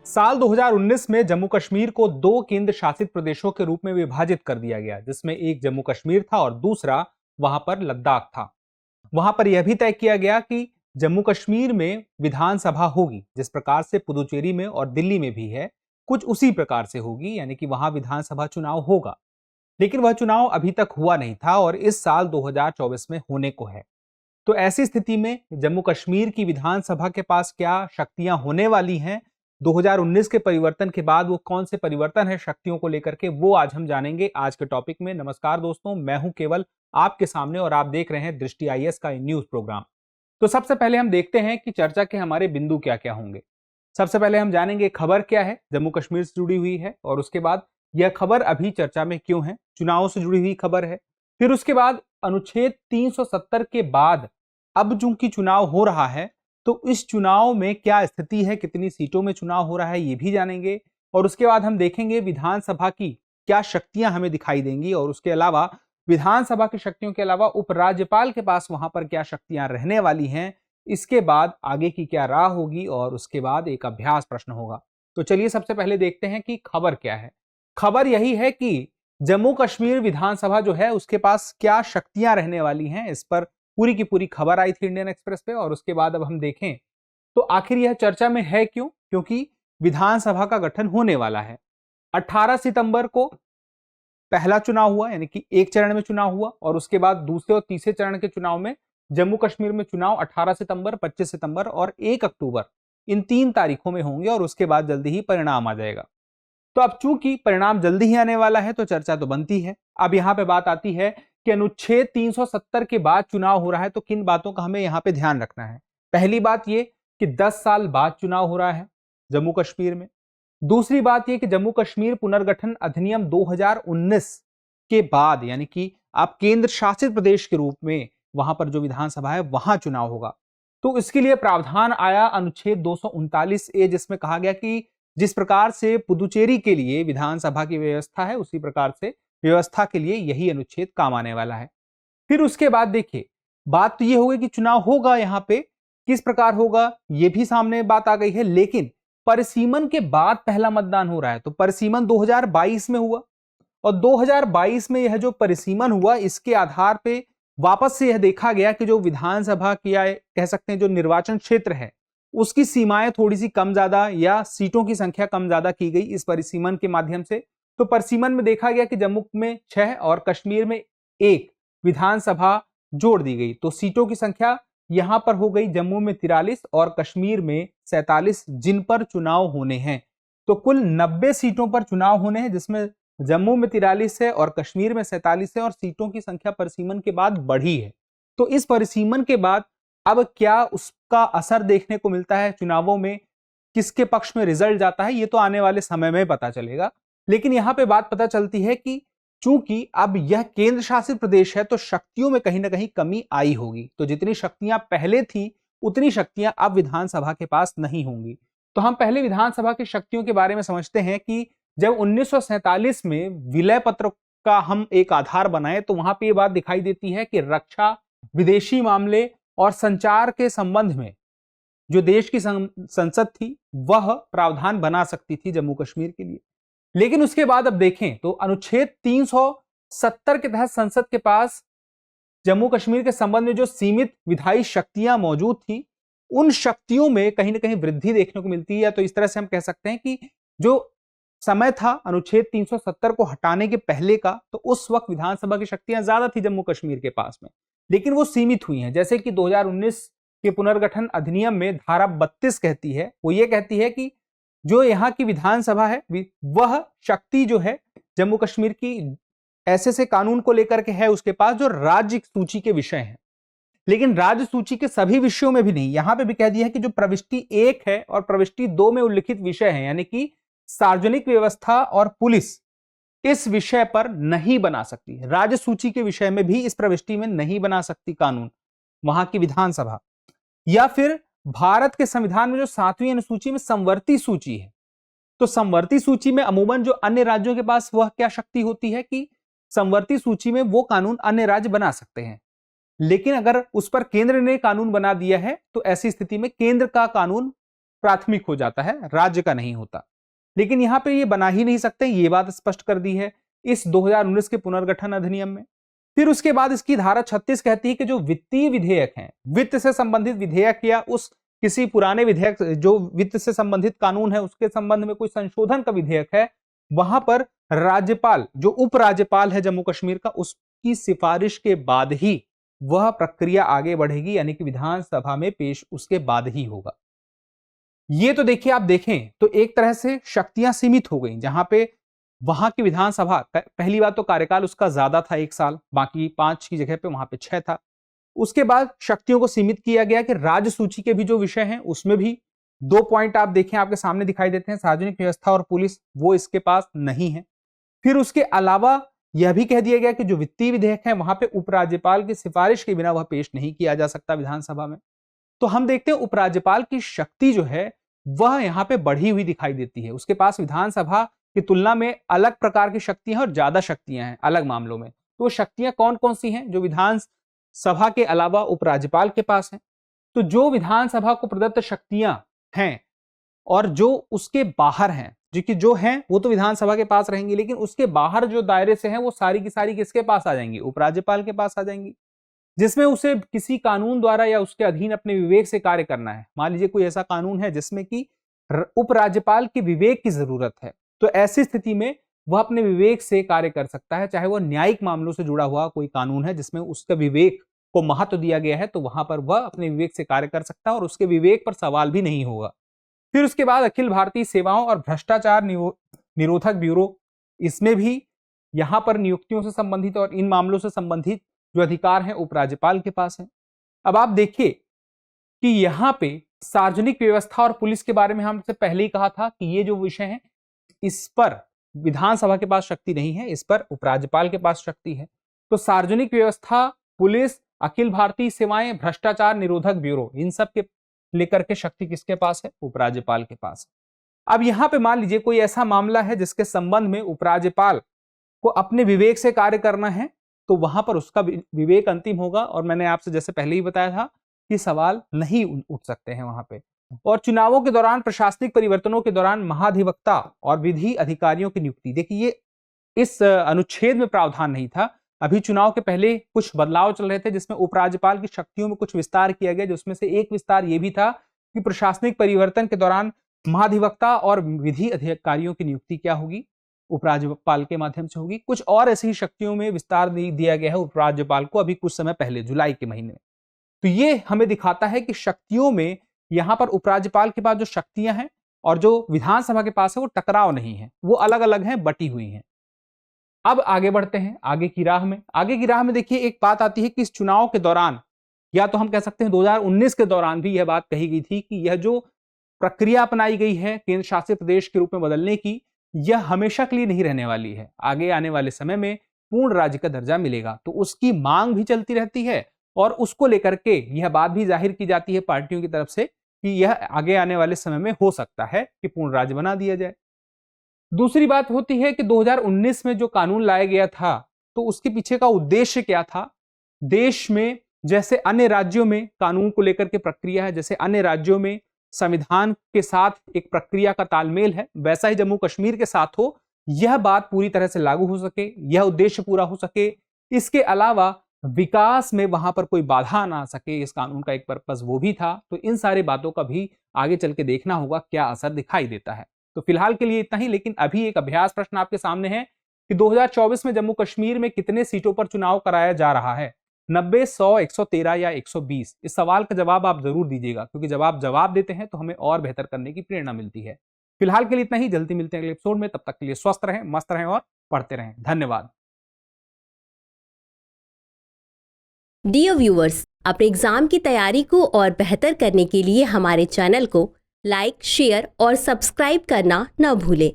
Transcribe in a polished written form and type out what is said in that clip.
साल 2019 में जम्मू कश्मीर को दो केंद्र शासित प्रदेशों के रूप में विभाजित कर दिया गया, जिसमें एक जम्मू कश्मीर था और दूसरा वहां पर लद्दाख था। वहां पर यह भी तय किया गया कि जम्मू कश्मीर में विधानसभा होगी, जिस प्रकार से पुदुचेरी में और दिल्ली में भी है, कुछ उसी प्रकार से होगी, यानी कि वहां विधानसभा चुनाव होगा। लेकिन वह चुनाव अभी तक हुआ नहीं था और इस साल 2024 में होने को है। तो ऐसी स्थिति में जम्मू कश्मीर की विधानसभा के पास क्या शक्तियां होने वाली हैं, 2019 के परिवर्तन के बाद वो कौन से परिवर्तन है शक्तियों को लेकर के, वो आज हम जानेंगे आज के टॉपिक में। नमस्कार दोस्तों, मैं हूं केवल आपके सामने और आप देख रहे हैं दृष्टि आईएएस का न्यूज प्रोग्राम। तो सबसे पहले हम देखते हैं कि चर्चा के हमारे बिंदु क्या क्या होंगे। सबसे पहले हम जानेंगे खबर क्या है, जम्मू कश्मीर से जुड़ी हुई है, और उसके बाद यह खबर अभी चर्चा में क्यों है, चुनाव से जुड़ी हुई खबर है। फिर उसके बाद अनुच्छेद 370 के बाद अब चूंकि चुनाव हो रहा है, तो इस चुनाव में क्या स्थिति है, कितनी सीटों में चुनाव हो रहा है, ये भी जानेंगे। और उसके बाद हम देखेंगे विधानसभा की क्या शक्तियां हमें दिखाई देंगी, और उसके अलावा विधानसभा की शक्तियों के अलावा उपराज्यपाल के पास वहां पर क्या शक्तियां रहने वाली हैं, इसके बाद आगे की क्या राह होगी, और उसके बाद एक अभ्यास प्रश्न होगा। तो चलिए सबसे पहले देखते हैं कि खबर क्या है। खबर यही है कि जम्मू कश्मीर विधानसभा जो है उसके पास क्या शक्तियां रहने वाली हैं, इस पर पूरी की पूरी खबर आई थी इंडियन एक्सप्रेस पे। और उसके बाद अब हम देखें तो आखिर यह चर्चा में है क्यों, क्योंकि विधानसभा का गठन होने वाला है। 18 सितंबर को पहला चुनाव हुआ, यानी कि एक चरण में चुनाव हुआ, और उसके बाद दूसरे और तीसरे चरण के चुनाव में जम्मू कश्मीर में चुनाव 18 सितंबर, 25 सितंबर और 1 अक्टूबर, इन 3 तारीखों में होंगे, और उसके बाद जल्दी ही परिणाम आ जाएगा। तो अब चूंकि परिणाम जल्दी ही आने वाला है तो चर्चा तो बनती है। अब यहां पे बात आती है कि अनुच्छेद 370 के बाद चुनाव हो रहा है, तो किन बातों का हमें यहां पे ध्यान रखना है। पहली बात यह कि 10 साल बाद चुनाव हो रहा है जम्मू कश्मीर में। दूसरी बात यह कि जम्मू कश्मीर पुनर्गठन अधिनियम 2019 के बाद, यानी कि आप केंद्र शासित प्रदेश के रूप में वहां पर जो विधानसभा है वहां चुनाव होगा। तो इसके लिए प्रावधान आया अनुच्छेद 239A, जिसमें कहा गया कि जिस प्रकार से पुदुचेरी के लिए विधानसभा की व्यवस्था है, उसी प्रकार से व्यवस्था के लिए यही अनुच्छेद काम आने वाला है। फिर उसके बाद देखिए, बात तो ये हो गई कि चुनाव होगा, यहां पे किस प्रकार होगा ये भी सामने बात आ गई है। लेकिन परिसीमन के बाद पहला मतदान हो रहा है, तो परिसीमन 2022 में हुआ, और 2022 में यह जो परिसीमन हुआ, इसके आधार पे वापस से यह देखा गया कि जो विधानसभा की या कह सकते हैं जो निर्वाचन क्षेत्र है, उसकी सीमाएं थोड़ी सी कम ज्यादा या सीटों की संख्या कम ज्यादा की गई इस परिसीमन के माध्यम से। तो परिसीमन में देखा गया कि जम्मू में 6 और कश्मीर में 1 विधानसभा जोड़ दी गई, तो सीटों की संख्या यहां पर हो गई जम्मू में 43 और कश्मीर में 47, जिन पर चुनाव होने हैं। तो कुल 90 सीटों पर चुनाव होने हैं, जिसमें जम्मू में 43 है और कश्मीर में 47 है, और सीटों की संख्या परिसीमन के बाद बढ़ी है। तो इस परिसीमन के बाद अब क्या उसका असर देखने को मिलता है चुनावों में, किसके पक्ष में रिजल्ट जाता है, ये तो आने वाले समय में पता चलेगा। लेकिन यहां पे बात पता चलती है कि चूंकि अब यह केंद्र शासित प्रदेश है, तो शक्तियों में कहीं ना कहीं कमी आई होगी। तो जितनी शक्तियां पहले थी उतनी शक्तियां अब विधानसभा के पास नहीं होंगी। तो हम पहले विधानसभा की शक्तियों के बारे में समझते हैं कि जब 1947 में विलय पत्र का हम एक आधार बनाए, तो वहां पर यह बात दिखाई देती है कि रक्षा, विदेशी मामले और संचार के संबंध में जो देश की संसद थी वह प्रावधान बना सकती थी जम्मू कश्मीर के लिए। लेकिन उसके बाद अब देखें तो अनुच्छेद 370 के तहत संसद के पास जम्मू कश्मीर के संबंध में जो सीमित विधायी शक्तियां मौजूद थी, उन शक्तियों में कहीं ना कहीं वृद्धि देखने को मिलती है। तो इस तरह से हम कह सकते हैं कि जो समय था अनुच्छेद 370 को हटाने के पहले का, तो उस वक्त विधानसभा की शक्तियां ज्यादा थी जम्मू कश्मीर के पास में, लेकिन वो सीमित हुई हैं। जैसे कि 2019 के पुनर्गठन अधिनियम में धारा 32 कहती है, वो ये कहती है कि जो यहाँ की विधानसभा है वह शक्ति जो है जम्मू कश्मीर की ऐसे कानून को लेकर के है उसके पास जो राज्य सूची के विषय हैं। लेकिन राज्य सूची के सभी विषयों में भी नहीं, यहां पे भी कह दिया है कि जो प्रविष्टि 1 है और प्रविष्टि 2 में उल्लिखित विषय है, यानी कि सार्वजनिक व्यवस्था और पुलिस, इस विषय पर नहीं बना सकती। राज्य सूची के विषय में भी इस प्रविष्टि में नहीं बना सकती कानून वहां की विधानसभा। या फिर भारत के संविधान में जो 7वीं अनुसूची में संवर्ती सूची है, तो संवर्ती सूची में अमूमन जो अन्य राज्यों के पास वह क्या शक्ति होती है कि संवर्ती सूची में वो कानून अन्य राज्य बना सकते हैं। लेकिन अगर उस पर केंद्र ने कानून बना दिया है, तो ऐसी स्थिति में केंद्र का कानून प्राथमिक हो जाता है, राज्य का नहीं होता। लेकिन यहां पे ये बना ही नहीं सकते, ये बात स्पष्ट कर दी है इस 2019 के पुनर्गठन अधिनियम में। फिर उसके बाद इसकी धारा 36 कहती है कि जो वित्तीय विधेयक हैं, वित्त से संबंधित विधेयक या उस किसी पुराने विधेयक जो वित्त से संबंधित कानून है उसके संबंध में कोई संशोधन का विधेयक है, वहां पर राज्यपाल जो उपराज्यपाल है जम्मू कश्मीर का, उसकी सिफारिश के बाद ही वह प्रक्रिया आगे बढ़ेगी, यानी कि विधानसभा में पेश उसके बाद ही होगा। ये तो देखिए, आप देखें तो एक तरह से शक्तियां सीमित हो गई, जहां पे वहां की विधानसभा पहली बात तो कार्यकाल उसका ज्यादा था 1 साल, बाकी 5 की जगह पे वहां पे 6 था। उसके बाद शक्तियों को सीमित किया गया कि राज्य सूची के भी जो विषय हैं उसमें भी 2 पॉइंट आप देखें आपके सामने दिखाई देते हैं, सार्वजनिक व्यवस्था और पुलिस, वो इसके पास नहीं है। फिर उसके अलावा यह भी कह दिया गया कि जो वित्तीय विधेयक है वहां पे उपराज्यपाल की सिफारिश के बिना वह पेश नहीं किया जा सकता विधानसभा में। तो हम देखते हैं उपराज्यपाल की शक्ति जो है वह यहाँ पे बढ़ी हुई दिखाई देती है। उसके पास विधानसभा की तुलना में अलग प्रकार की शक्तियां और ज्यादा शक्तियां हैं अलग मामलों में। तो वो शक्तियां कौन कौन सी हैं जो विधानसभा के अलावा उपराज्यपाल के पास हैं? तो जो विधानसभा को प्रदत्त शक्तियां हैं और जो उसके बाहर हैं, जो हैं वो तो विधानसभा के पास रहेंगी, लेकिन उसके बाहर जो दायरे से हैं वो सारी की सारी किसके पास आ जाएंगी? उपराज्यपाल के पास आ जाएंगी, जिसमें उसे किसी कानून द्वारा या उसके अधीन अपने विवेक से कार्य करना है। मान लीजिए कोई ऐसा कानून है जिसमें कि उपराज्यपाल के विवेक की जरूरत है, तो ऐसी स्थिति में वह अपने विवेक से कार्य कर सकता है। चाहे वह न्यायिक मामलों से जुड़ा हुआ कोई कानून है जिसमें उसका विवेक को महत्व दिया गया है, तो वहां पर वह अपने विवेक से कार्य कर सकता है और उसके विवेक पर सवाल भी नहीं होगा। फिर उसके बाद अखिल भारतीय सेवाओं और भ्रष्टाचार निरोधक ब्यूरो, इसमें भी यहां पर नियुक्तियों से संबंधित और इन मामलों से संबंधित जो अधिकार हैं उपराज्यपाल के पास है। अब आप देखिए कि यहां पे सार्वजनिक व्यवस्था और पुलिस के बारे में हमसे पहले ही कहा था कि ये जो विषय है इस पर विधानसभा के पास शक्ति नहीं है, इस पर उपराज्यपाल के पास शक्ति है। तो सार्वजनिक व्यवस्था, पुलिस, अखिल भारतीय सेवाएं, भ्रष्टाचार निरोधक ब्यूरो, इन सब के लेकर के शक्ति किसके पास है? उपराज्यपाल के पास। अब यहां पे मान लीजिए कोई ऐसा मामला है जिसके संबंध में उपराज्यपाल को अपने विवेक से कार्य करना है, तो वहां पर उसका विवेक अंतिम होगा और मैंने आपसे जैसे पहले ही बताया था कि सवाल नहीं उठ सकते हैं वहां पे। और चुनावों के दौरान, प्रशासनिक परिवर्तनों के दौरान महाधिवक्ता और विधि अधिकारियों की नियुक्ति, देखिए ये इस अनुच्छेद में प्रावधान नहीं था। अभी चुनाव के पहले कुछ बदलाव चल रहे थे जिसमें उपराज्यपाल की शक्तियों में कुछ विस्तार किया गया, जिसमें से एक विस्तार यह भी था कि प्रशासनिक परिवर्तन के दौरान महाधिवक्ता और विधि अधिकारियों की नियुक्ति क्या होगी? उपराज्यपाल के माध्यम से होगी। कुछ और ऐसी शक्तियों में विस्तार दिया गया है उपराज्यपाल को अभी कुछ समय पहले, जुलाई के महीने में। तो ये हमें दिखाता है कि शक्तियों में यहां पर उपराज्यपाल के पास जो शक्तियां हैं और जो विधानसभा के पास है वो टकराव नहीं है, वो अलग अलग हैं, बटी हुई हैं। अब आगे बढ़ते हैं आगे की राह में। आगे की राह में देखिए एक बात आती है कि इस चुनाव के दौरान, या तो हम कह सकते हैं 2019 के दौरान भी यह बात कही गई थी कि यह जो प्रक्रिया अपनाई गई है केंद्र शासित प्रदेश के रूप में बदलने की, यह हमेशा के लिए नहीं रहने वाली है। आगे आने वाले समय में पूर्ण राज्य का दर्जा मिलेगा, तो उसकी मांग भी चलती रहती है और उसको लेकर के यह बात भी जाहिर की जाती है पार्टियों की तरफ से कि यह आगे आने वाले समय में हो सकता है कि पूर्ण राज्य बना दिया जाए। दूसरी बात होती है कि 2019 में जो कानून लाया गया था, तो उसके पीछे का उद्देश्य क्या था? देश में जैसे अन्य राज्यों में कानून को लेकर के प्रक्रिया है, जैसे अन्य राज्यों में संविधान के साथ एक प्रक्रिया का तालमेल है, वैसा ही जम्मू कश्मीर के साथ हो, यह बात पूरी तरह से लागू हो सके, यह उद्देश्य पूरा हो सके। इसके अलावा विकास में वहां पर कोई बाधा ना आ सके, इस कानून का एक पर्पस वो भी था। तो इन सारी बातों का भी आगे चल के देखना होगा क्या असर दिखाई देता है। तो फिलहाल के लिए इतना ही, लेकिन अभी एक अभ्यास प्रश्न आपके सामने है कि 2024 में जम्मू कश्मीर में कितने सीटों पर चुनाव कराया जा रहा है? 90, 100, 113 या 120? इस सवाल का जवाब आप जरूर दीजिएगा, क्योंकि जब आप जवाब देते हैं तो हमें और बेहतर करने की प्रेरणा मिलती है। फिलहाल के लिए इतना ही, जल्दी मिलते हैं अगले एपिसोड में। तब तक के लिए स्वस्थ रहें, मस्त रहें और पढ़ते रहें। धन्यवाद। डियर व्यूअर्स, अपने एग्जाम की तैयारी को और बेहतर करने के लिए हमारे चैनल को लाइक, शेयर और सब्सक्राइब करना न भूलें।